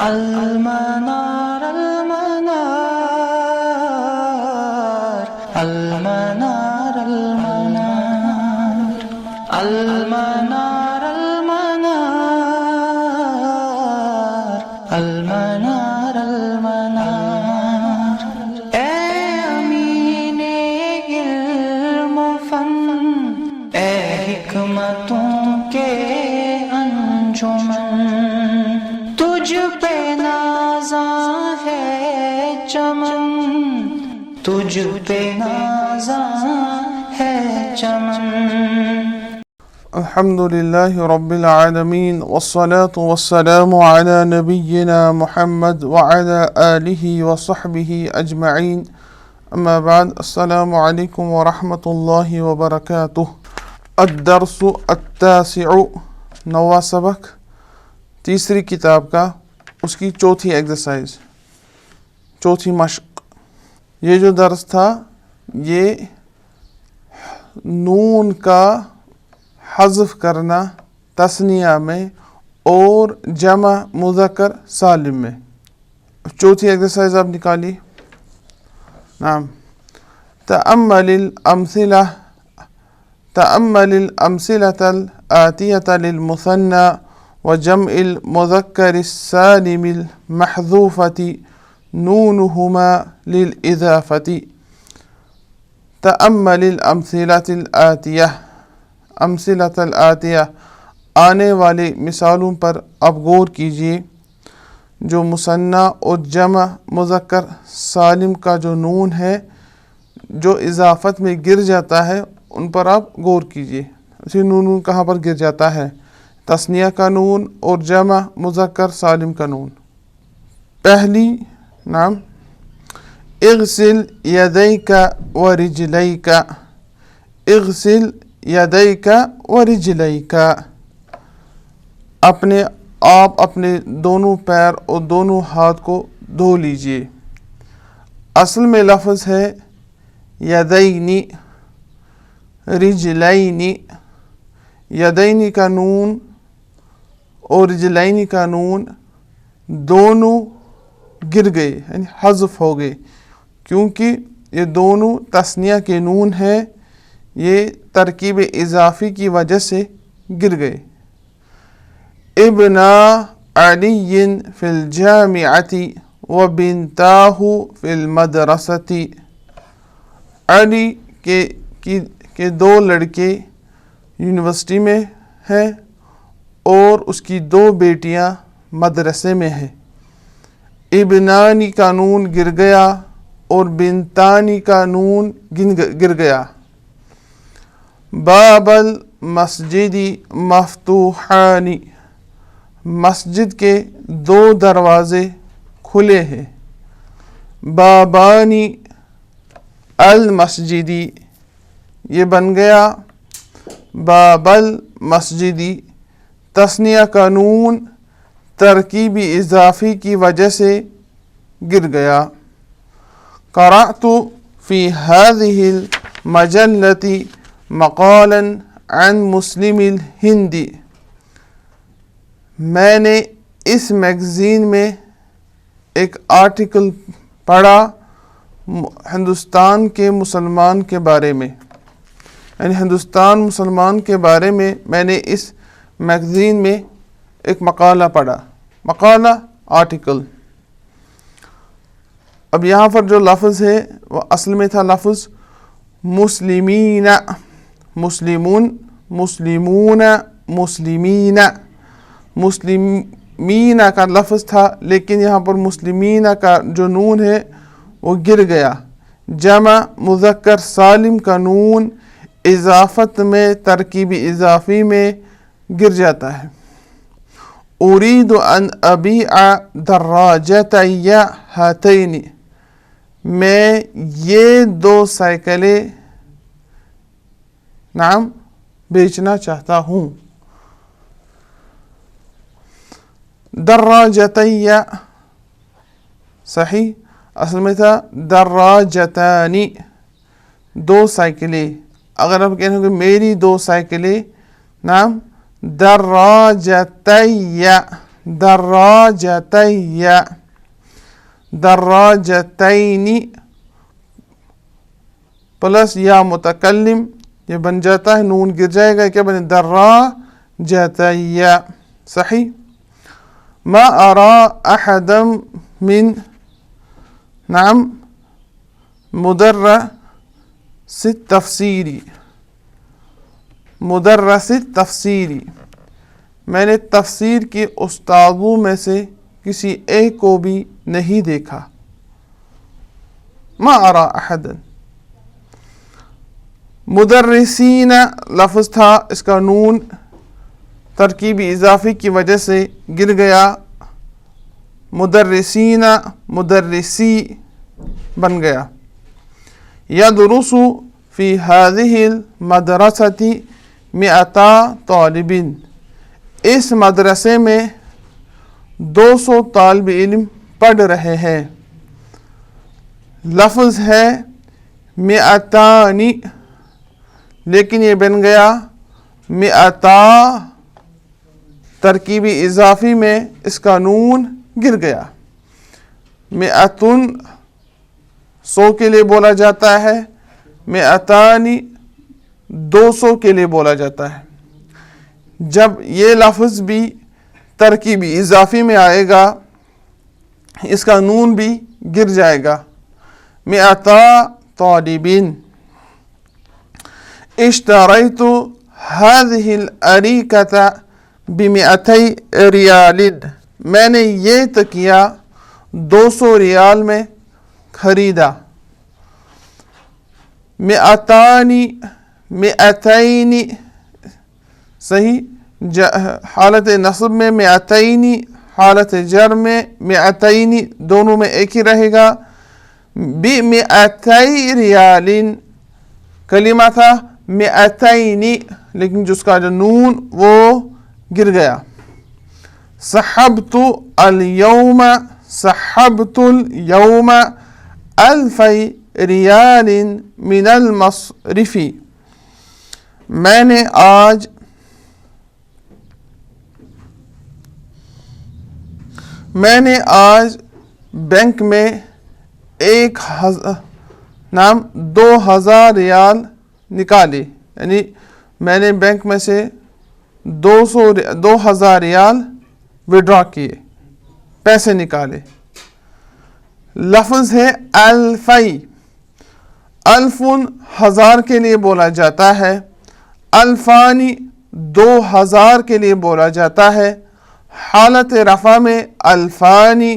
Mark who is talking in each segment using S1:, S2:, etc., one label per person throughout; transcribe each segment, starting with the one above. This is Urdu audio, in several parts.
S1: المنار المنار المنار المنار المنار المنار المنار اے امین علم و فن، اے حکمتوں کے انجمن، تجھ پہ نازاں ہے چمن، تجھ پہ نازاں ہے چمن۔
S2: الحمد للہ رب العالمین والصلاة والسلام علی نبینا محمد وعلی آلہ وصحبہ اجمعین، اما بعد، السلام علیکم ورحمۃ اللہ وبرکاتہ۔ الدرس التاسع، نواں سبق، تیسری کتاب کا، اس کی چوتھی ایکسرسائز، چوتھی مشق۔ یہ جو درس تھا یہ نون کا حذف کرنا تثنیہ میں اور جمع مذکر سالم میں۔ چوتھی ایکسرسائز آپ نکالی۔ نعم، تأمل الأمثلة الآتية للمثنى وجمع المذكر السالم المحذوفة نونهما للإضافة۔ تأمل الأمثلة الآتية، امثلۃ الآتیہ، آنے والی مثالوں پر آپ غور کیجئے۔ جو مثنیٰ اور جمع مذکر سالم کا جو نون ہے جو اضافت میں گر جاتا ہے ان پر آپ غور کیجئے۔ اسی نون کہاں پر گر جاتا ہے؟ تثنیہ کا نون اور جمع مذکر سالم کا نون۔ پہلی، نام، اغسل یدیک ورجلیک، اغسل یدیک ورجلیک، آپ اپنے دونوں پیر اور دونوں ہاتھ کو دھو لیجئے۔ اصل میں لفظ ہے یدینی، رجلینی، یدینی کا نون اور رجلینی کا نون دونوں گر گئے، یعنی حذف ہو گئے، کیونکہ یہ دونوں تثنیہ کے نون ہیں، یہ ترکیب اضافی کی وجہ سے گر گئے۔ ابنا علی فی الجامعۃ وبنتاہ فی المدرسۃ، علی کے دو لڑکے یونیورسٹی میں ہیں اور اس کی دو بیٹیاں مدرسے میں ہیں۔ ابنانی کا نون گر گیا اور بنتانی کا نون گر گیا۔ باب المسجد مفتوحان، مسجد کے دو دروازے کھلے ہیں۔ بابانی المسجدی، یہ بن گیا باب المسجدی، تثنیہ کا نون ترکیبی اضافی کی وجہ سے گر گیا۔ قرأت فی هذه المجلة مقالا عن مسلم الہند، میں نے اس میگزین میں ایک آرٹیکل پڑھا ہندوستان کے مسلمان کے بارے میں، یعنی ہندوستان مسلمان کے بارے میں میں نے اس میگزین میں ایک مقالہ پڑھا۔ مقالہ، آرٹیکل۔ اب یہاں پر جو لفظ ہے وہ اصل میں تھا لفظ مسلمین، مسلمون، مسلمون، مسلمین، مسلمین کا لفظ تھا، لیکن یہاں پر مسلمین کا جو نون ہے وہ گر گیا۔ جمع مذکر سالم کا نون اضافت میں ترکیب اضافی میں گر جاتا ہے۔ اريد ان ابيع دراجتي هاتين، میں یہ دو سائیکلیں نعم بیچنا چاہتا ہوں۔ دراجتي صحیح، اصل میں تھا دراجتانی، دو سائیکلیں۔ اگر آپ کہنے کہ میری دو سائیکلیں، نعم دراجتی، دراجتي دراجتين پلس یا متکلم یہ بن جاتا ہے، نون گر جائے گا، کیا بنے دراجتي. صحیح. ما أرى أحدا من نعم مدرس التفسير مدرس التفسير میں نے تفسیر کے استادوں میں سے کسی ایک کو بھی نہیں دیکھا. ما أرى أحدا. مدرسین لفظ تھا، اس کا نون ترکیبی اضافی کی وجہ سے گر گیا، مدرسین مدرسی بن گیا. يدرس في هذه المدرسة 100 طالب. اس مدرسے میں 200 طالب علم پڑھ رہے ہیں. لفظ ہے 100 لیکن یہ بن گیا 100 ترکیبی اضافی میں اس کا نون گر گیا. 100 100 کے لیے بولا جاتا ہے، 100 200 کے لیے بولا جاتا ہے. جب یہ لفظ بھی ترکیبی اضافی میں آئے گا اس کا نون بھی گر جائے گا. 100 طالب. اشتريت هذه الأريكة ب200 ريال. میں نے یہ تکیہ 200 ریال میں خریدا. 200 صحیح. حالت نصب میں 200، حالت جر میں 200، دونوں میں ایک ہی رہے گا. ب200 ریال کلمہ تھا 200 لیکن جس کا جو نون وہ گر گیا. سحبت اليوم 1000 ريال من المصرف. میں نے آج بینک میں 2000 ریال نکالے. یعنی میں نے بینک میں سے 2000 ریال وڈرا کیے، پیسے نکالے. لفظ ہے الفی. الف 1000 کے لیے بولا جاتا ہے، الفانی 2000 کے لیے بولا جاتا ہے. حالت رفع میں الفانی،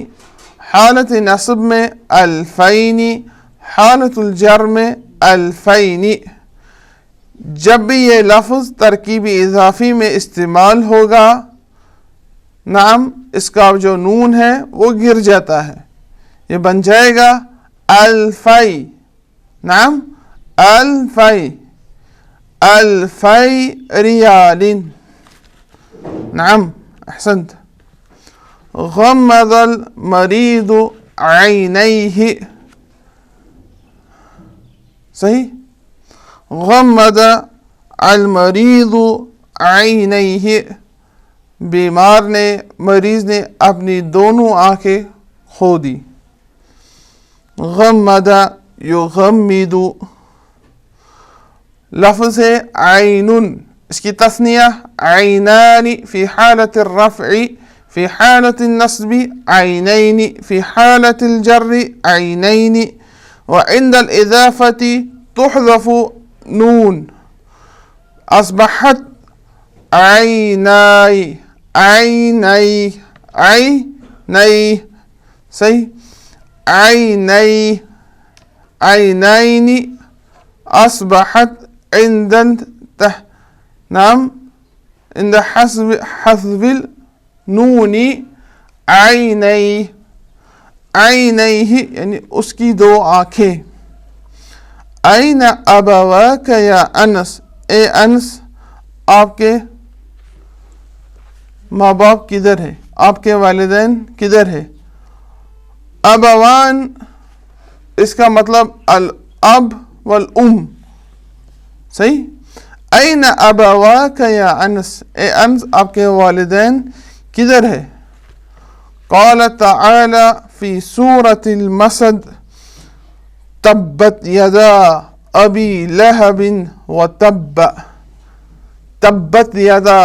S2: حالت نصب میں الفینی، حالت الجر میں الفینی. جب بھی یہ لفظ ترکیبی اضافی میں استعمال ہوگا نعم اس کا جو نون ہے وہ گر جاتا ہے، یہ بن جائے گا الفی. نعم الفی ریال. نعم احسنت. غمض المریض عینیہ. صحیح. غمض المریض عینیہ. بیمار نے، مریض نے اپنی دونوں آنکھیں کھو دی. غمض یغمد. لفظ ہے عین، اس کی تثنیہ عینان فی حالت الرفع، فی حالت النصب عینین، فی حالت الجر عینین، وعند الاضافة تحذف نون. اصبحت عینائی عینی عینی. صحیح. عینی عینین. اصبحت عند نعم عند حذف النون عینی. عینیہ یعنی اس کی 2 آنکھیں. این ابواک یا انس. اے انس آپ کے ماں باپ کدھر ہے، آپ کے والدین کدھر ہے. ابوان اس کا مطلب الاب والام. صحیح. این ابواک یا انس. اے انس آپ کے والدین کدھر ہے. قال تعالی فی سورة المسد تبت یدا ابی لہب وتب، تبت یدا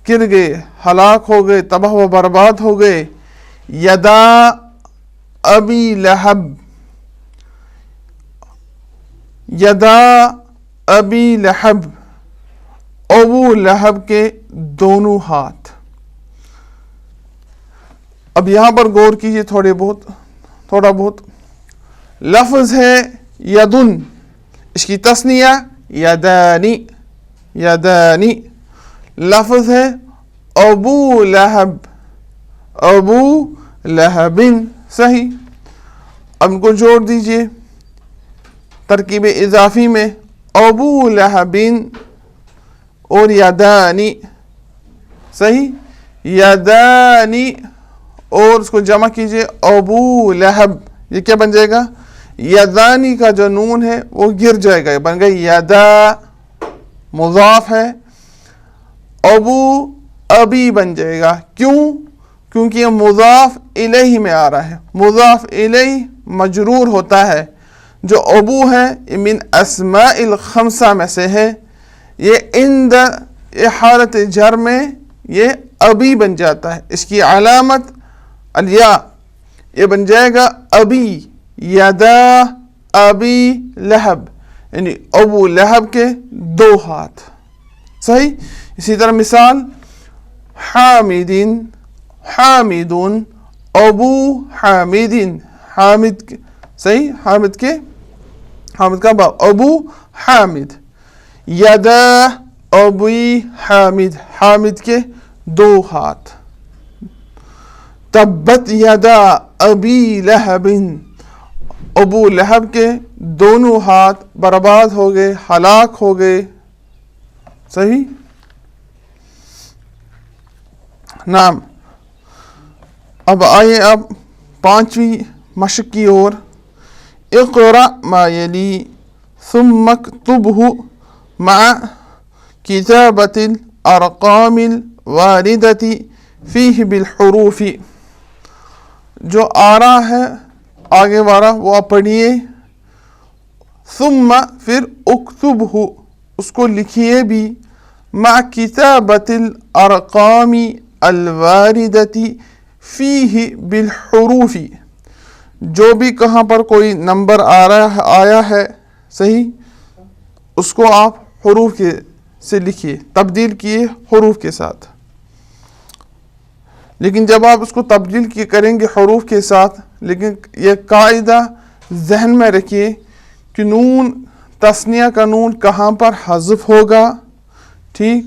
S2: گر گئے، ہلاک ہو گئے، تباہ و برباد ہو گئے، یدا ابی لہب، یدا ابی لہب، ابو لہب کے دونوں ہاتھ۔ اب یہاں پر غور کیجئے تھوڑا بہت لفظ ہے یدن، اس کی تثنیہ یدانی، یدانی، لفظ ہے ابو لہب، ابو لہبن، صحیح۔ اب ان کو جوڑ دیجئے ترکیب اضافی میں، ابو لہبن اور یدانی، صحیح، یدانی، اور اس کو جمع کیجئے ابو لہب، یہ کیا بن جائے گا؟ یدانی کا جو نون ہے وہ گر جائے گا، بن گئی یدا، مضاف ہے، ابو ابی بن جائے گا۔ کیوں؟ کیونکہ یہ مضاف الیہ میں آ رہا ہے، مضاف الیہ مجرور ہوتا ہے۔ جو ابو ہے یہ من اسماء الخمسہ میں سے ہے، یہ عند حالت جر میں یہ ابی بن جاتا ہے، اس کی علامت الیا، یہ بن جائے گا ابی، یدا ابی لہب، یعنی ابو لہب کے دو ہاتھ، صحیح۔ اسی طرح مثال حامدین، حامدون، ابو حامدین، حامد، صحیح، حامد کا باپ، ابو حامد، یدا ابی حامد، حامد کے دو ہاتھ، تبت یدا ابی لہب، ابو لہب کے دونوں ہاتھ برباد ہو گئے، ہلاک ہو گئے، صحیح۔ نعم، اب آئیے اب پانچویں مشق کی اور، اقرأ ما یلی ثم اکتبہ مع کتابۃ الارقام الواردۃ فیہ بالحروف، جو آ رہا ہے آگے والا وہ آپ پڑھیے، ثم پھر اکتبہ اس کو لکھیے بھی، مع کتابۃ الارقام الواردۃ فیہ بالحروف، جو بھی کہاں پر کوئی نمبر آیا ہے، صحیح، اس کو آپ حروف سے لکھیے، تبدیل کیے حروف کے ساتھ۔ لیکن جب آپ اس کو تبدیل کریں گے حروف کے ساتھ، لیکن یہ قاعدہ ذہن میں رکھیے کہ نون، تثنیہ کا نون کہاں پر حذف ہوگا، ٹھیک،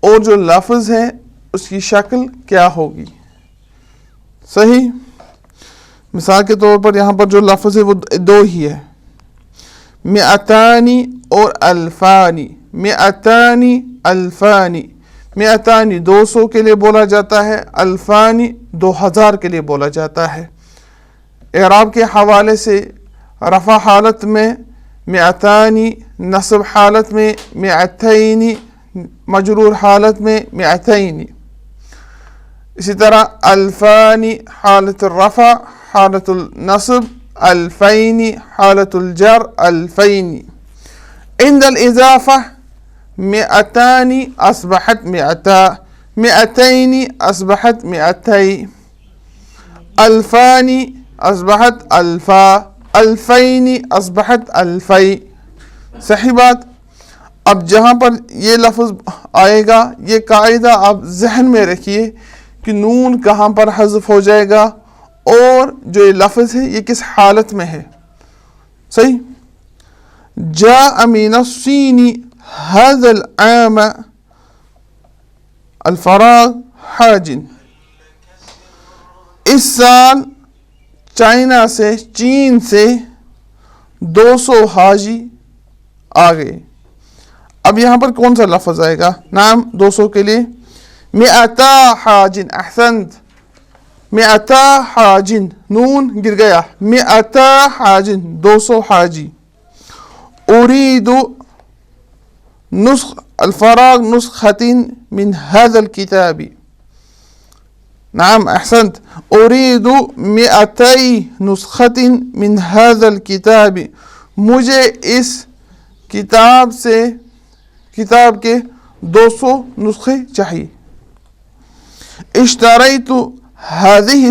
S2: اور جو لفظ ہے اس کی شکل کیا ہوگی، صحیح۔ مثال کے طور پر یہاں پر جو لفظ ہے وہ دو ہی ہے، مئتانی اور الفانی، مئتانی الفانی، مئتانی 200 کے لیے بولا جاتا ہے، الفانی 2000 کے لیے بولا جاتا ہے۔ اعراب کے حوالے سے رفع حالت میں مئتانی، نصب حالت میں مئتینی، مجرور حالت میں مئتینی۔ اسی طرح الفانی حالت الرفع، حالت النصب الفینی، حالت الجر الفینی۔ عند الاضافہ مئتانی اصبحت مئتا، مئتینی اصبحت مئتی، الفانی اصبحت الفا، الفینی اصبحت الفی، صحیح بات۔ اب جہاں پر یہ لفظ آئے گا، یہ قاعدہ آپ ذہن میں رکھیے کہ نون کہاں پر حذف ہو جائے گا، اور جو یہ لفظ ہے یہ کس حالت میں ہے، صحیح۔ جاء من الصین هذا العام الفراغ حاج، اس سال چائنا سے، چین سے 200 حاجی آ گئے۔ اب یہاں پر کون سا لفظ آئے گا؟ نام 200 کے لیے مئتا حاجن، احسنت، مئتا حاجن، نون گر گیا، مئتا حاجن 200 حاجی۔ اريد نسخ الفراغ نسخة من هذا الكتاب، نعم احسنت اريد 200 نسخة من هذا الكتاب مجھے اس کتاب کے 200 نسخے چاہیے. اشتریت هذه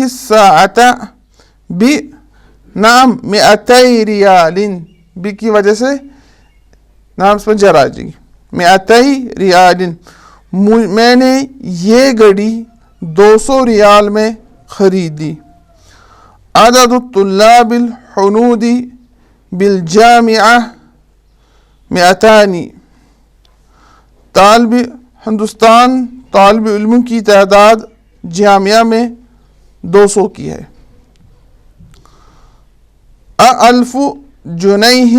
S2: الساعة نعم 200 ریال بی کی وجہ سے نام اس پر جر آ جائے گی. 200 ریال میں نے یہ گھڑی 200 ریال میں خریدی. عدد الطلاب الحنود بالجامعہ 200 طالب علم کی تعداد جامعہ میں 200 کی ہے. ألف جنيه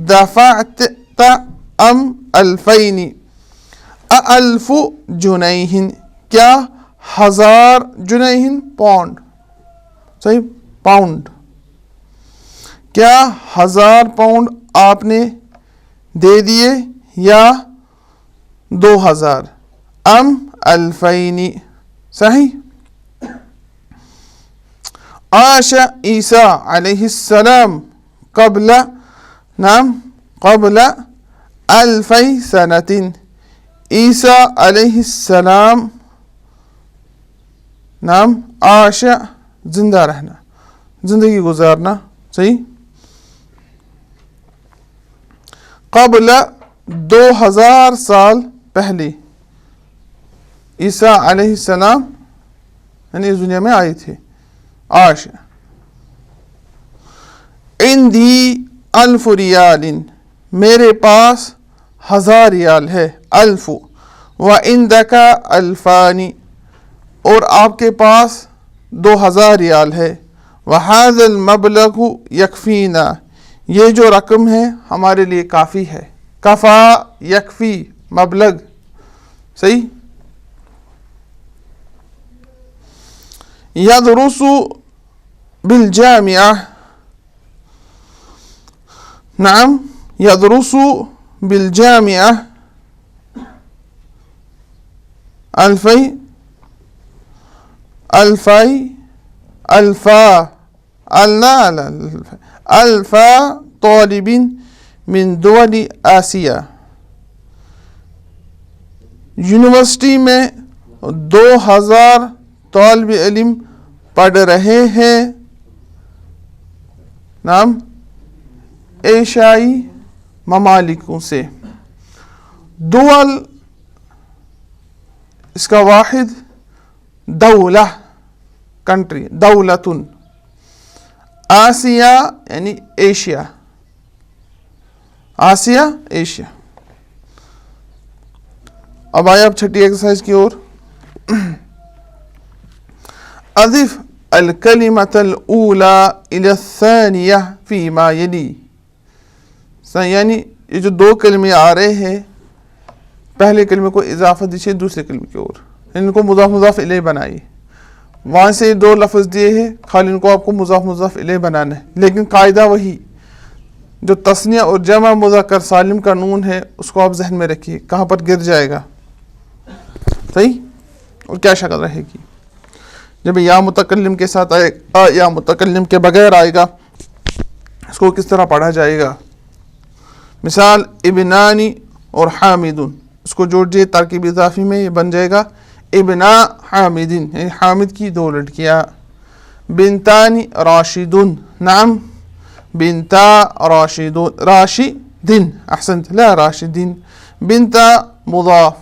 S2: دفعت ام 2000 ألف جنيه کیا 1000 جنيه پاؤنڈ صحیح پاؤنڈ کیا 1000 پاؤنڈ آپ نے دے دیے یا 2000 ام 2000 صحیح. عاش عیسیٰ علیہ السلام قبل 2000 سنة عیسیٰ علیہ السلام عاش زندہ رہنا زندگی گزارنا صحیح قبل 2000 سال پہلے عیسیٰ علیہ السلام یعنی اس دنیا میں آئے تھے. عاش عندی 1000 ریال میرے پاس 1000 ریال ہے. 1000 وعندک 2000 اور آپ کے پاس 2000 ریال ہے. وهذا المبلغ یکفینا یہ جو رقم ہے ہمارے لیے کافی ہے. کفا یکفی مبلغ صحیح. یدرس بالجامعہ نعم یدرس بالجامعہ 1000 طالب من دول آسیہ یونیورسٹی میں 2000 طالب علم پڑھ رہے ہیں نعم ایشیائی ممالکوں سے. دول اس کا واحد دولہ کنٹری دولتن. آسیہ یعنی ایشیا آسیہ ایشیا. اب آئے اب چھٹی ایکسرسائز کی اور. اضف الکلمۃ الاولی الی الثانیہ فیما یلی یعنی یہ جو 2 کلمے آ رہے ہیں پہلے کلمے کو اضافہ دیجیے دوسرے کلمے کی اور ان کو مضاف الیہ بنائیے. وہاں سے 2 لفظ دیے ہیں خالی ان کو آپ کو مضاف الیہ بنانا ہے. لیکن قاعدہ وہی جو تثنیہ اور جمع مذکر سالم کا نون ہے اس کو آپ ذہن میں رکھیے کہاں پر گر جائے گا صحیح اور کیا شکل رہے گی. جب یا متکلم کے ساتھ آئے گا یا متکلم کے بغیر آئے گا اس کو کس طرح پڑھا جائے گا. مثال ابنانی اور حامدن اس کو جوڑ دیے ترکیب اضافی میں یہ بن جائے گا ابنا حامدن یعنی حامد کی 2 لڑکیاں. بنتانی راشدن نعم بنتا راشدن احسنت لا راشدین. بنتا مضاف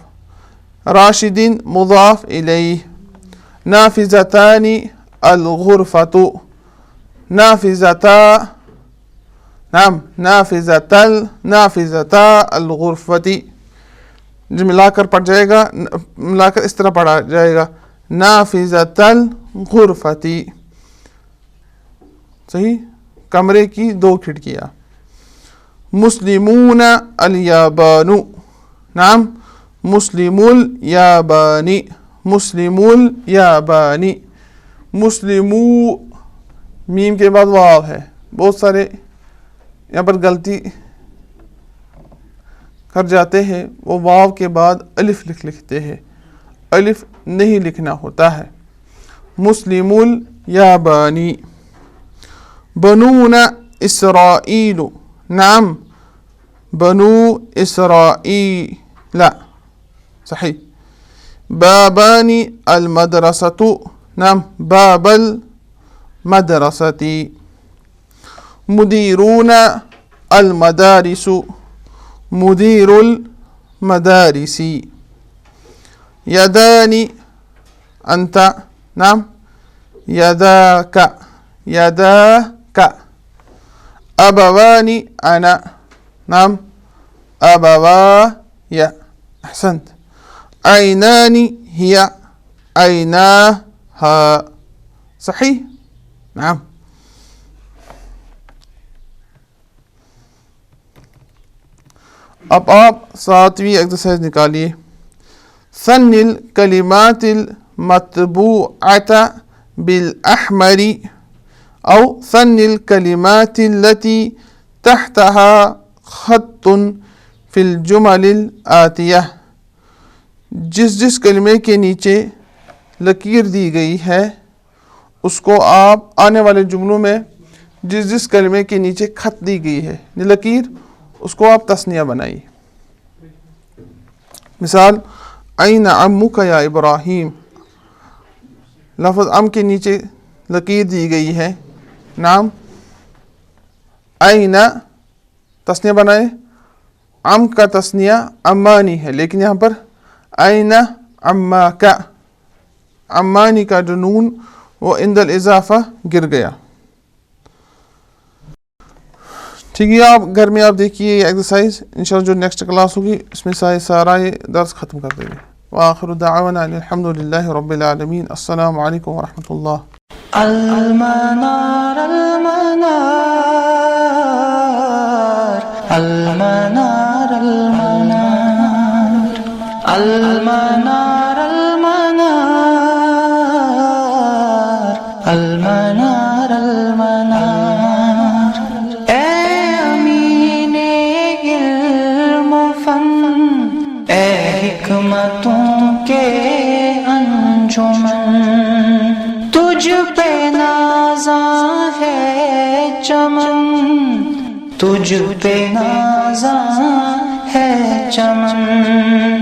S2: راشدین مضاف الیہ. نافذتان الغرفة نافذتا نعم نافذتا الغرفة جو ملا کر پڑھ جائے گا ملا کر اس طرح پڑھا جائے گا نافذتا الغرفة صحیح کمرے کی 2 کھڑکیاں. مسلمون الیابان نعم مسلم الیابانی مسلمو میم کے بعد واو ہے. بہت سارے یہاں پر غلطی کر جاتے ہیں وہ واو کے بعد الف لکھتے ہیں. الف نہیں لکھنا ہوتا ہے. مسلم الیابانی. بنون اسرائیل. نعم بنو اسرائیل صحیح. بابانی المدرسة. نعم باب المدرسة. مديرون المدارس. مدير المدارس. يداني أنت. نعم يداك. يداك. أبواني أنا. نعم أبواي. أحسنت. عيناني هي. عيناها. صحيح. نعم. اب آپ 7ویں ایکسرسائز نکالیے. ثن الکلمات المطبوعة بالأحمر أو ثن الكلمات التي تحتها خط في الجمل الآتية. جس کلمے کے نیچے لکیر دی گئی ہے اس کو آپ آنے والے جملوں میں جس کلمے کے نیچے خط دی گئی ہے لکیر اس کو آپ تثنیہ بنائیے. مثال این عمک یا ابراہیم. لفظ ام کے نیچے لکیر دی گئی ہے. نام این تثنیہ بنائے. ام کا تثنیہ امانی ہے لیکن یہاں پر این عماک. امانی کا جو نون وہ عند الاضافہ گر گیا. ٹھیک ہے. آپ گھر میں آپ دیکھیے یہ ایکسرسائز. انشاءاللہ جو نیکسٹ کلاس ہوگی اس میں سارا یہ درس ختم کر دیں گے. وآخر دعوانا الحمد للہ رب العالمین. السلام علیکم ورحمۃ اللہ.
S1: المنار المنار المنار المنار المنار المنار المنار. اے امین علم و فن، اے حکمتوں کے انجمن، تجھ پہ نازاں ہے چمن، تجھ پہ نازاں ہے چمن.